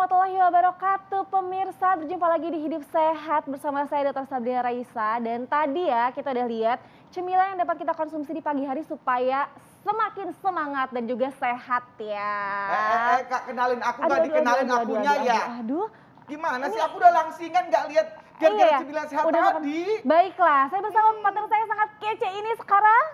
warahmatullahi wabarakatuh. Pemirsa, berjumpa lagi di Hidup Sehat bersama saya Dr. Sabrina Raisa. Dan tadi ya kita udah lihat cemilan yang dapat kita konsumsi di pagi hari supaya semakin semangat dan juga sehat ya. Kak, kenalin aku nggak dikenalin akunya ya. Aduh. Gimana sih, aku udah langsingan nggak lihat gara-gara cemilan sehat tadi. Baiklah, saya bersama partner saya sangat kece ini sekarang.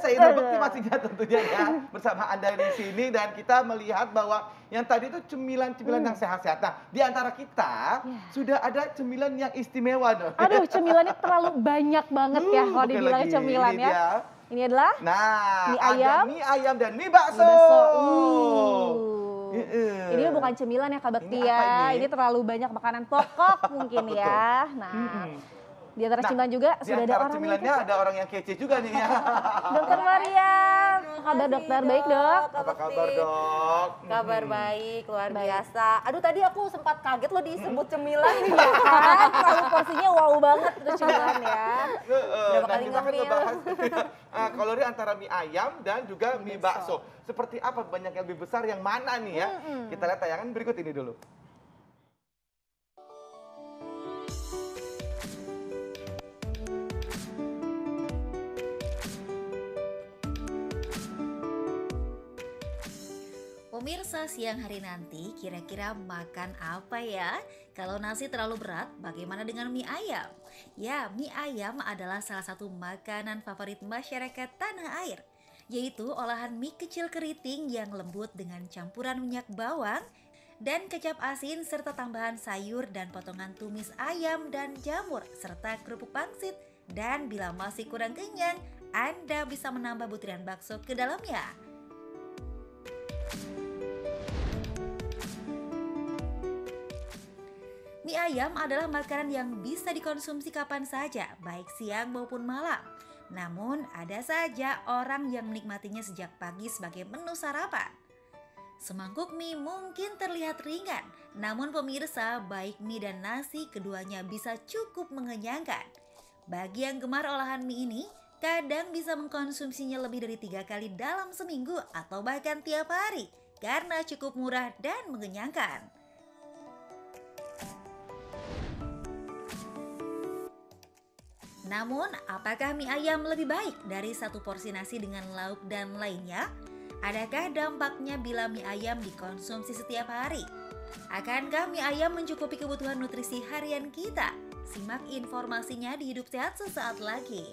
Saya Indra Bekti pastinya tentunya ya. Bersama Anda di sini dan kita melihat bahwa yang tadi itu cemilan-cemilan yang sehat-sehat. Nah, di antara kita sudah ada cemilan yang istimewa dong. Aduh, cemilannya terlalu banyak banget ya kalau dibilang cemilan ya. Ini adalah mie ayam dan mie bakso. Ini bukan cemilan ya Kak Bekti ya. Ini terlalu banyak makanan pokok mungkin ya. Nah, di antara cemilan juga sudah ada orang cemilannya ada orang yang kece juga nih ya. Dokter Mariam, kabar dokter? Baik dok. Apa kabar dok? Kabar baik, luar biasa. Aduh tadi aku sempat kaget loh disebut cemilan nih kan. Terlalu porsinya wow banget itu cemilan ya. Berapa kali kita kan ngambil. ngebahas kalori antara mie ayam dan juga mie bakso. Seperti apa, banyak yang lebih besar, yang mana nih ya? Kita lihat tayangan berikut ini dulu. Pemirsa, siang hari nanti kira-kira makan apa ya? Kalau nasi terlalu berat, bagaimana dengan mie ayam? Ya, mie ayam adalah salah satu makanan favorit masyarakat tanah air, yaitu olahan mie kecil keriting yang lembut dengan campuran minyak bawang dan kecap asin serta tambahan sayur dan potongan tumis ayam dan jamur serta kerupuk pangsit. Dan bila masih kurang kenyang, Anda bisa menambah butiran bakso ke dalamnya. Mie ayam adalah makanan yang bisa dikonsumsi kapan saja, baik siang maupun malam. Namun, ada saja orang yang menikmatinya sejak pagi sebagai menu sarapan. Semangkuk mie mungkin terlihat ringan, namun pemirsa, baik mie dan nasi keduanya bisa cukup mengenyangkan. Bagi yang gemar olahan mie ini, kadang bisa mengkonsumsinya lebih dari 3 kali dalam seminggu atau bahkan tiap hari, karena cukup murah dan mengenyangkan. Namun, apakah mie ayam lebih baik dari satu porsi nasi dengan lauk dan lainnya? Adakah dampaknya bila mie ayam dikonsumsi setiap hari? Akankah mie ayam mencukupi kebutuhan nutrisi harian kita? Simak informasinya di Hidup Sehat sesaat lagi.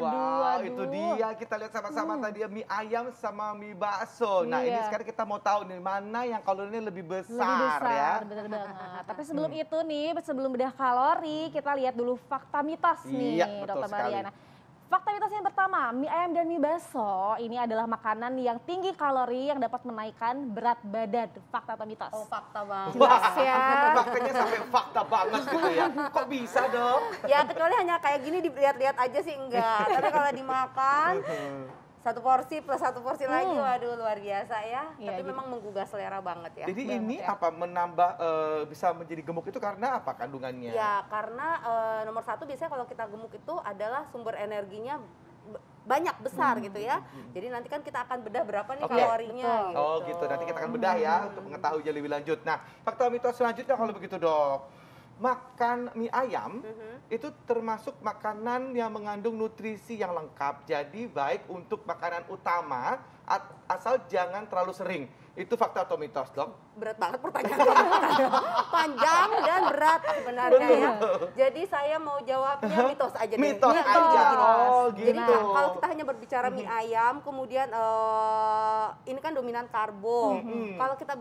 Wow, itu dia. Kita lihat sama-sama tadi ya, mie ayam sama mie bakso. Nah, ini sekarang kita mau tahu nih mana yang kalorinya lebih besar ya. Bener banget. Tapi sebelum itu nih, sebelum bedah kalori, kita lihat dulu fakta mitos nih, Dokter Mariana. Fakta mitos yang pertama, mie ayam dan mie bakso ini adalah makanan yang tinggi kalori yang dapat menaikkan berat badan. Fakta atau mitos? Oh, fakta banget. Jelas ya. Faktanya sampai fakta banget gitu ya. Kok bisa dok? Ya kecuali hanya kayak gini dilihat-lihat aja sih enggak. Tapi kalau dimakan satu porsi plus satu porsi lagi, waduh luar biasa ya. Tapi memang menggugah selera banget ya. Jadi ini apa, menambah bisa menjadi gemuk itu karena apa kandungannya? Ya karena nomor satu biasanya kalau kita gemuk itu adalah sumber energinya banyak besar gitu ya. Jadi nanti kan kita akan bedah berapa nih kalorinya. Gitu. Oh gitu, nanti kita akan bedah ya untuk mengetahui lebih lanjut. Nah, fakta mitos selanjutnya kalau begitu dok. Makan mie ayam itu termasuk makanan yang mengandung nutrisi yang lengkap. Jadi baik untuk makanan utama asal jangan terlalu sering. Itu fakta atau mitos dok? Berat banget pertanyaan kamu. Panjang dan berat sebenarnya ya. Jadi saya mau jawabnya mitos aja deh. Mitos aja. Oh gitu. Jadi kalau kita hanya berbicara mie ayam, kemudian ini kan dominan karbo. Kalau kita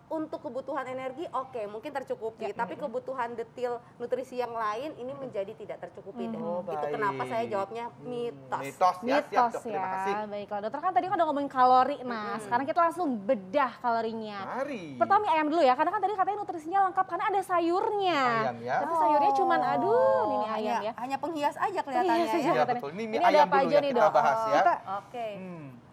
untuk kebutuhan energi, oke, mungkin tercukupi. Tapi kebutuhan detail nutrisi yang lain ini menjadi tidak tercukupi. Itu kenapa saya jawabnya mitos. Mitos ya, siap dok. Terima kasih. Baiklah dokter, kan tadi kan udah ngomongin kalori. Nah, sekarang kita langsung bedah kalorinya. Mari. Pertama mie ayam dulu ya, karena kan tadi katanya nutrisinya lengkap karena ada sayurnya. Ayam ya. Tapi sayurnya cuman aduh, ini ayam ya. Hanya penghias aja kelihatannya Penghias ya. Iya betul. Ini mie Ini ada ayam apa dulu aja yang nih, kita Dok? bahas ya. Kita Oke.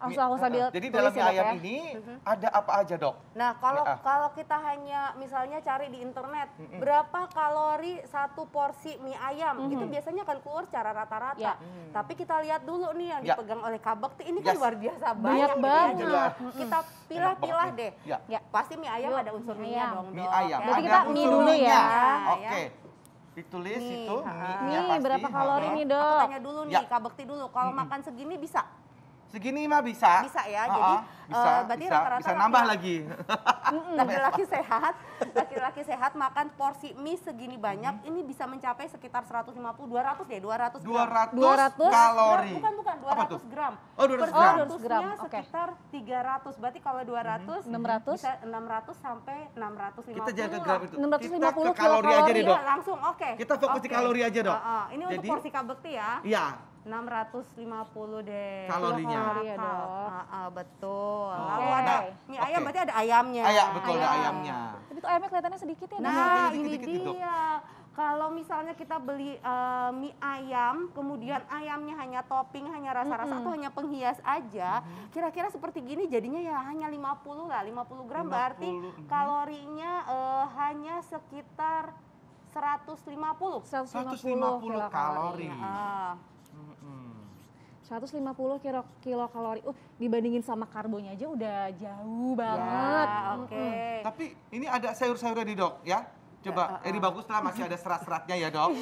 Aku sambil Jadi tulis dalam ya, mie Dok, ayam ya. ini ada apa aja, Dok? Nah, kalau Ya. kalau kita hanya misalnya cari di internet berapa kalori satu porsi mie ayam, itu biasanya akan keluar secara rata-rata. Ya. Tapi kita lihat dulu nih yang Ya. dipegang oleh Kak Bekti ini kan Yes. luar biasa Banyak gitu banget. Jadi kita pilah-pilah banget deh. nih. Ya. Ya. Pasti mie ayam Yuk, ada unsur mie mie-nya ayam. dong. Mie Dok, ayam. ya. Berarti Ada kita mie unsur dulu mie-nya. ya. Oke. Ditulis Mie, itu ha-ha. mie-nya Nih, pasti. berapa kalori ha-ha. nih, Aku Dok? tanya dulu nih Ya. Kak Bekti dulu, kalau makan segini bisa? Segini mah bisa. Bisa ya, Ha-ha. jadi, bisa, berarti bisa, rata-rata bisa nambah laki- lagi. laki-laki sehat makan porsi mie segini banyak ini bisa mencapai sekitar 150 200 deh 200 gram. 200 200 kalori. Bukan Apa tuh? 200 gram. Oh, 200 Per gram. 100 gram, gram oke. sekitar 300. Berarti kalau 200 600? bisa 600 sampai 650. Kita jaga lah. gram itu. 650 Kita ke kalori aja deh, Iya, Dok. langsung oke. Kita fokus di Oke. kalori aja, Dok. Ini untuk Jadi- porsi Kak Bekti ya. Iya. 650 deh. Kalorinya. Kalori ya, Dok. Betul. Oh. Lalu ada mie ayam Oke. berarti ada ayamnya. Ayam, betul ada Ayam. ayamnya. Tapi tuh ayamnya kelihatannya sedikit ya. Dok? Nah, Nah, ini dikit-dikit gitu. dia. Kalau misalnya kita beli mie ayam, kemudian ayamnya hanya topping, hanya rasa-rasa atau hanya penghias aja, kira-kira seperti gini jadinya ya hanya 50 lah, 50 gram 50, berarti kalorinya hanya sekitar 150. 150 kalori. Ah, 150 kilokalori. Dibandingin sama karbonya aja udah jauh banget. ya, oke. Tapi ini ada sayur-sayurnya di, Dok, ya. Coba, ini bagus lah masih ada serat-seratnya ya, Dok.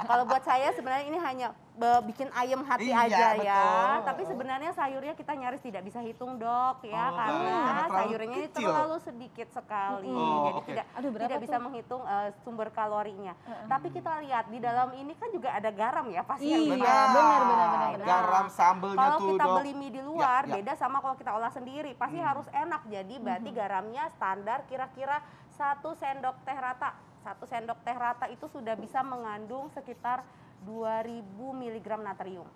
Kalau buat saya sebenarnya ini hanya bikin ayam hati Iya, aja ya. betul. Tapi sebenarnya sayurnya kita nyaris tidak bisa hitung, Dok, ya, Oh, karena karena terlalu sayurnya ini kecil. terlalu sedikit sekali. Oh, Jadi oke. tidak Berapa tidak bisa tuh? menghitung sumber kalorinya. Tapi kita lihat di dalam ini kan juga ada garam ya pasti. Iya, yang benar. Garam, sambelnya Kalau tuh, kita Dok. beli mie di luar Ya, ya. beda sama kalau kita olah sendiri, pasti harus enak. Jadi berarti garamnya standar kira-kira 1 sendok teh rata. 1 sendok teh rata itu sudah bisa mengandung sekitar 2000 mg natrium.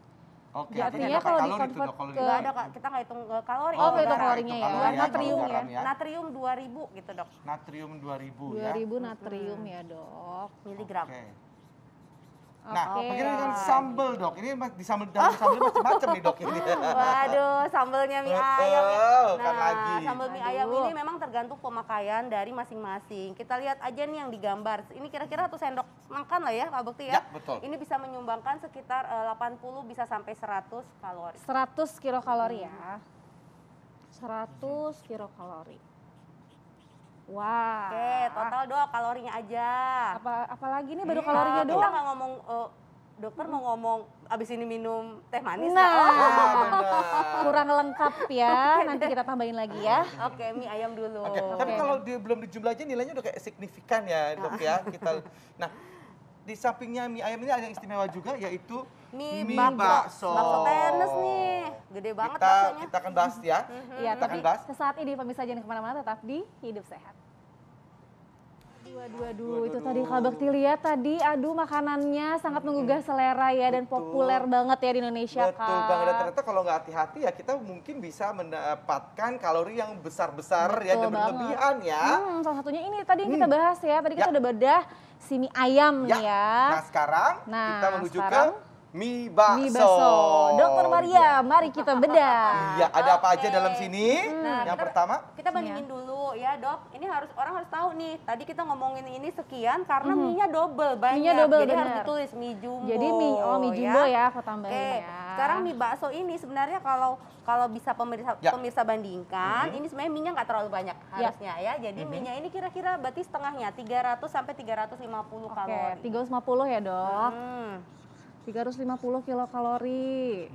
Oke, Ya, jadi artinya ada kalau kalori tuh, di-convert Dok, kalau ke- di- Nggak ada, Kak. Kita nggak hitung kalori. Oh, kalau nggak hitung garam. kalorinya ya. Kalorinya kalau Natrium ya. garam ya. Natrium 2000 gitu, Dok. Natrium 2000 ya. 2000 natrium ya, Dok. Miligram. Oke. Nah, Oke. bagaimana dengan sambel, Dok? Ini di sambel dalam sambelnya macam-macam nih, Dok, ini. Waduh, sambelnya mie ayam. Kan lagi. Sambal mie ayam Aduh. ini memang tergantung pemakaian dari masing-masing. Kita lihat aja nih yang digambar. Ini kira-kira 1 sendok makan lah ya, Kak Bekti ya. Ya, betul. Ini bisa menyumbangkan sekitar 80 bisa sampai 100 kalori. 100 kilokalori ya. 100 kilokalori. Wah. Oke, total Dok kalorinya aja. Apalagi nih baru Iya, kalorinya Kita doang. nggak ngomong dokter mau ngomong abis ini minum teh manis Nah. nggak? Ah, benar. Kurang lengkap ya. Nanti kita tambahin lagi ya. Oke, mie ayam dulu. Oke, tapi kalau belum dijumlah aja nilainya udah kayak signifikan ya, Dok ya. Nah, di sampingnya mie ayam ini ada yang istimewa juga yaitu Mie bakso. Bakso tenis nih, gede banget kita, baksonya. kita akan bahas ya. Iya, Kita tapi akan bahas. sesaat ini pemirsa jangan kemana-mana, tetap di Hidup Sehat. Aduh, itu tadi Kak Bekti lihat tadi, aduh makanannya sangat menggugah selera ya dan Betul. populer banget ya di Indonesia, Kak. Betul banget, dan ternyata kalau nggak hati-hati ya kita mungkin bisa mendapatkan kalori yang besar-besar ya Betul dan berlebihan ya. Salah satunya ini tadi yang kita bahas ya, tadi kita udah bedah si mie ayam nih ya. Nah sekarang Nah, kita menuju sekarang ke mie bakso. Mie bakso. Dokter Maria, mari kita bedah. Iya, ada apa aja Oke. dalam sini? Nah, Yang kita- pertama, Kita bandingin dulu ya, Dok. Ini orang harus tahu nih. Tadi kita ngomongin ini sekian karena mie-nya double banyak. Mie-nya double, Jadi harus benar. ditulis mie jumbo. Jadi mie jumbo ya aku tambahin Oke. ya. Sekarang mie bakso ini sebenarnya kalau bisa Ya. pemirsa bandingkan, ini sebenarnya mie-nya nggak terlalu banyak harusnya ya. Jadi mie-nya ini kira-kira berarti setengahnya 300 sampai 350 Oke, kalori. 350 ya, Dok. 350 kilokalori.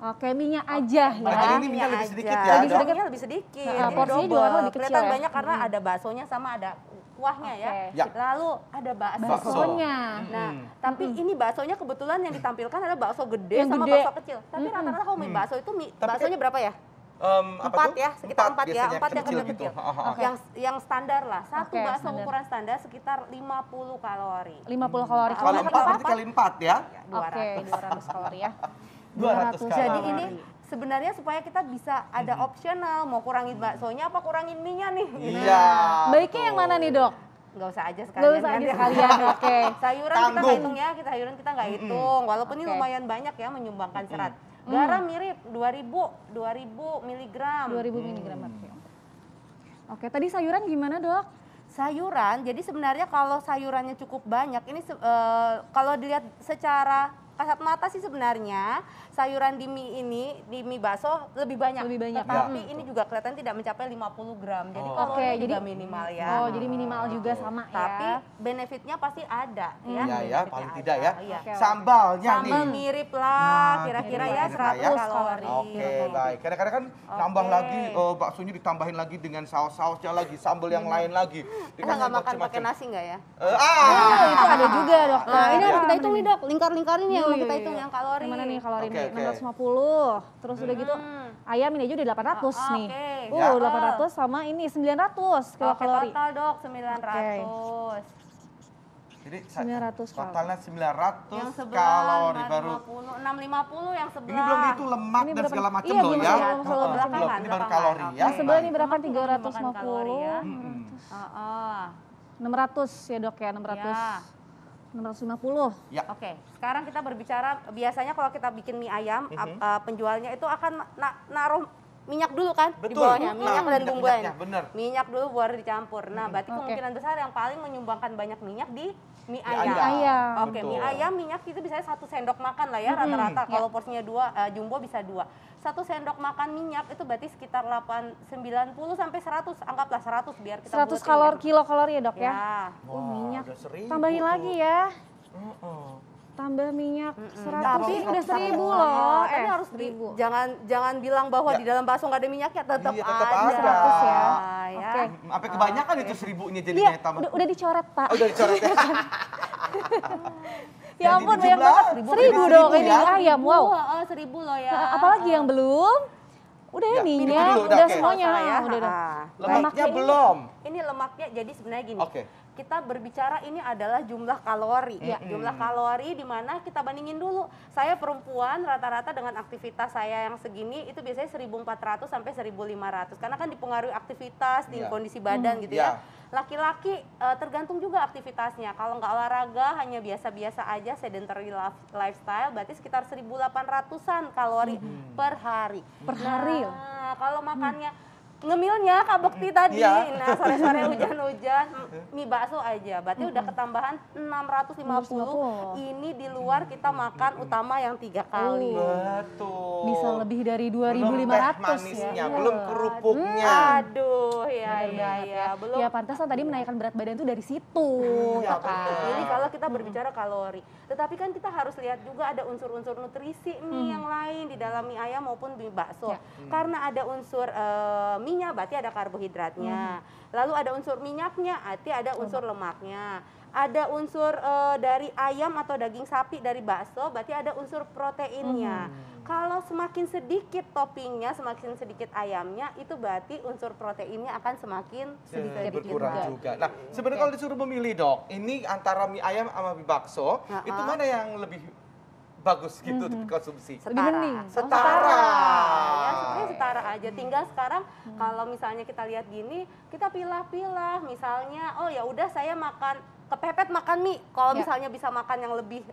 Oke, mie-nya aja ya. Berarti ini mie-nya lebih sedikit ya, Lebih Dok? sedikit. Mie-nya lebih sedikit. Nah, Ini porsinya juga double. lebih kecil Kelihatan ya. banyak karena ada baksonya sama ada kuahnya ya. Oke. Ya. Lalu ada bakso. Baksonya. Nah, tapi ini baksonya kebetulan yang ditampilkan adalah bakso gede Yang sama gede. bakso kecil. Tapi rata-rata kalau mie bakso itu Tapi baksonya berapa ya? apa Empat tuh? ya, sekitar empat ya, biasanya, empat yang kecil kecil-kecil. gitu. Oke. Yang standar lah, satu Oke, bakso standar. ukuran standar sekitar 50 kalori. 50 kalori. Kalau nggak 4 berarti apa-apa. kali 4 ya. Ya, Oke, 200. 200 kalori ya. 200 Jadi kalori. ini sebenarnya supaya kita bisa ada opsional, mau kurangin baksonya apa kurangin mie-nya nih. Iya. Baiknya yang mana nih dok? Nggak usah aja sekalian. Nggak usah aja sekalian, oke. Sayuran kita nggak hitung ya, sayuran kita nggak hitung. Walaupun ini Oke. lumayan banyak ya menyumbangkan serat. Garam mirip 2000 miligram. 2000 mg. Oke, tadi sayuran gimana dok? Sayuran, jadi sebenarnya kalau sayurannya cukup banyak, ini kalau dilihat secara kasat mata sih sebenarnya sayuran di mie bakso lebih banyak. Lebih banyak. Tapi ini juga kelihatan tidak mencapai 50 gram. Jadi kalorinya juga minimal ya. Oh, jadi minimal juga sama ya. Tapi benefitnya pasti ada ya. Iya ya, benefitnya paling ada. tidak ya. Iya. Oke. Sambalnya nih. Sambal mirip lah, Nah, kira-kira gitu ya mirip lah 100 ya. kalori. Oke, baik. Kadang-kadang kan nambah Oke. lagi baksonya ditambahin lagi dengan saus-sausnya lagi, sambal yang lain lagi. Kita nggak makan pakai nasi nggak ya? Oh, itu ada juga dok. Nah, ini harus Iya. kita hitung nih dok, lingkar-lingkarin ya, mau Iya, kita iya, hitung iya. yang kalori. Yang mana nih kalori Oke, nih? oke. 650. Terus udah gitu ayam ini aja udah 800 Oh, nih. oke. Ya. 800 sama ini 900 kilokalori. Total dok 900. Jadi 900 totalnya 900 Yang sebelah kalori baru. 650 yang sebelah. Ini belum dihitung lemak Ini dan berapa? segala macam Iya, loh belum ya. belum, belum. Belakangan, Ini baru belakangan. kalori Oke. ya. Yang sebelah ini Baik. berapa? Lemak juga makan kalori 350. ya. 600 ya dok ya, 600. Ya. 650. Ya. Oke, sekarang kita berbicara biasanya kalau kita bikin mie ayam, penjualnya itu akan naruh minyak dulu kan di Betul. bawahnya, minyak dan bumbunya. minyaknya, bener. Minyak dulu baru dicampur. Nah, berarti kemungkinan besar yang paling menyumbangkan banyak minyak di mie ayam. ayam. Oke, Betul. mie ayam minyak itu biasanya 1 sendok makan lah ya rata-rata. Kalau porsinya 2, jumbo bisa 2. 1 sendok makan minyak itu berarti sekitar 90 sampai 100, anggaplah 100 biar kita 100 buletin ya. kilokalori ya dok ya. Ya. Oh, minyak. Udah 1000 Tambahin tuh. lagi ya. Heeh. Tambah minyak 100 Tapi ini udah 1000 Oh, loh. tapi harus 1000. jangan bilang bahwa Ya. di dalam bakso nggak ada minyaknya, tetap Iya, tetap ada. ada. 100 ya. Ya. Oke. Sampai kebanyakan itu 1000-nya Iya, jadinya tambah. udah dicoret pak. Oh, udah dicoret ya. Ya Jadi ampun, di banyak jumlah banget. 1000 dong ini ya. ayam, wow. Oh, 1000 loh ya. Apalagi yang belum? Udah Ya, ya, ini minyak, dulu, udah oke. semuanya. ya. Udah. Lemaknya ini- belum. Ini lemaknya jadi sebenarnya gini. Oke. Kita berbicara ini adalah jumlah kalori. Ya, jumlah kalori di mana kita bandingin dulu. Saya perempuan rata-rata dengan aktivitas saya yang segini itu biasanya 1400 sampai 1500 karena kan dipengaruhi aktivitas, di Iya. kondisi badan gitu Iya. ya. Laki-laki tergantung juga aktivitasnya. Kalau nggak olahraga hanya biasa-biasa aja sedentary lifestyle berarti sekitar 1800-an kalori per hari. Per hari. Nah, kalau makannya ngemilnya Kak Bekti tadi, Iya. nah sore-sore hujan-hujan, mie bakso aja, berarti udah ketambahan 650. Ini di luar kita makan utama yang 3 kali. Betul. Bisa lebih dari Belum teh 2.500 manisnya, ya. belum kerupuknya. Aduh, ya Benar ya, belum. Ya pantasan tadi menaikkan berat badan itu dari situ. Iya, Kak. betul. Ini kalau kita berbicara kalori, tetapi kan kita harus lihat juga ada unsur-unsur nutrisi nih yang lain di dalam mie ayam maupun mie bakso. Ya. Karena ada unsur minyak, berarti ada karbohidratnya. Lalu ada unsur minyaknya, berarti ada unsur lemaknya. Ada unsur dari ayam atau daging sapi dari bakso, berarti ada unsur proteinnya. Kalau semakin sedikit toppingnya, semakin sedikit ayamnya, itu berarti unsur proteinnya akan semakin sedikit berkurang juga. Nah, sebenarnya kalau disuruh memilih dok, ini antara mie ayam sama mie bakso, itu mana yang lebih bagus gitu untuk dikonsumsi? Lebih mending. Setara. Ya, sebenarnya setara aja. Tinggal sekarang kalau misalnya kita lihat gini, kita pilah-pilah. Misalnya, oh ya udah saya makan kepepet makan mie. Kalau misalnya bisa makan yang lebih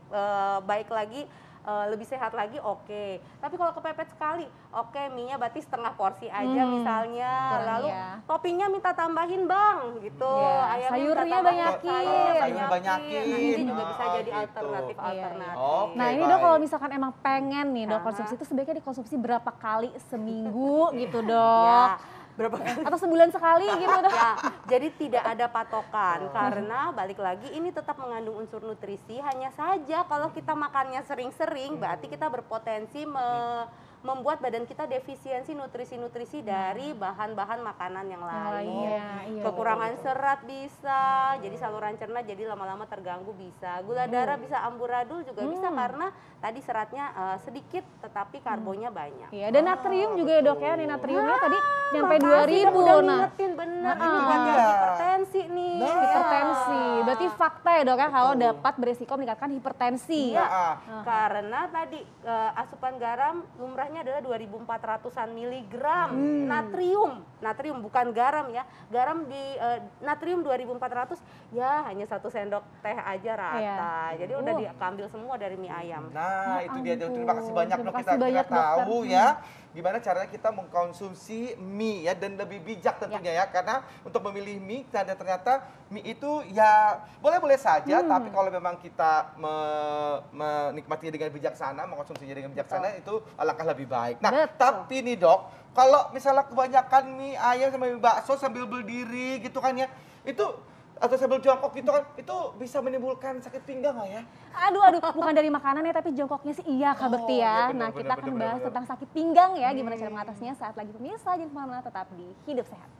baik lagi, lebih sehat lagi, oke. Tapi kalau kepepet sekali, oke, mie-nya berarti setengah porsi aja misalnya. kurang Lalu ya. toppingnya minta tambahin bang, gitu. Iya, Ayamnya sayurnya minta tambahin, banyakin. sayurnya Banyakin. Nah, ini juga bisa Oh, jadi gitu. alternatif-alternatif. Oke. Nah ini baik. dok kalau misalkan emang pengen nih dok konsumsi itu sebaiknya dikonsumsi berapa kali seminggu gitu dok? Ya, berapa kali? Atau sebulan sekali gitu dok? Ya, jadi tidak ada patokan karena balik lagi ini tetap mengandung unsur nutrisi. Hanya saja kalau kita makannya sering-sering, berarti kita berpotensi membuat badan kita defisiensi nutrisi-nutrisi dari bahan-bahan makanan yang lain. Iya. Kekurangan serat bisa, jadi saluran cerna jadi lama-lama terganggu bisa. Gula darah bisa amburadul juga bisa karena tadi seratnya sedikit tetapi karbonya banyak. Iya, dan natrium juga ya dok ya, nih natriumnya tadi nyampe Makasih, 2000. Dok, udah Nah, ngingetin bener, ini Nah, buat iya. yang hipertensi nih. hipertensi. Berarti fakta ya dok ya kalau dapat beresiko meningkatkan hipertensi. Iya, Ah. karena tadi asupan garam lumrah pH-nya adalah 2400-an miligram natrium bukan garam ya. Garam di natrium 2400 ya hanya 1 sendok teh aja rata. Jadi udah diambil semua dari mie ayam. Nah, itu dia. Terima kasih banyak dok, kasih banyak, kita tahu ya gimana caranya kita mengkonsumsi mie ya, dan lebih bijak tentunya ya, karena untuk memilih mie ternyata mie itu ya boleh-boleh saja, tapi kalau memang kita menikmatinya dengan bijaksana, mengkonsumsinya dengan bijaksana, itu alangkah lebih baik. Nah, tapi nih dok, kalau misalnya kebanyakan mie ayam sama mie bakso sambil berdiri gitu kan ya, itu atau sambil jongkok gitu kan, itu bisa menimbulkan sakit pinggang nggak ya? Aduh, bukan dari makanannya tapi jongkoknya sih iya Kak Bekti ya. Nah, kita akan bahas tentang sakit pinggang ya, gimana cara mengatasinya saat lagi pemirsa. Jangan kemana-mana, tetap di Hidup Sehat.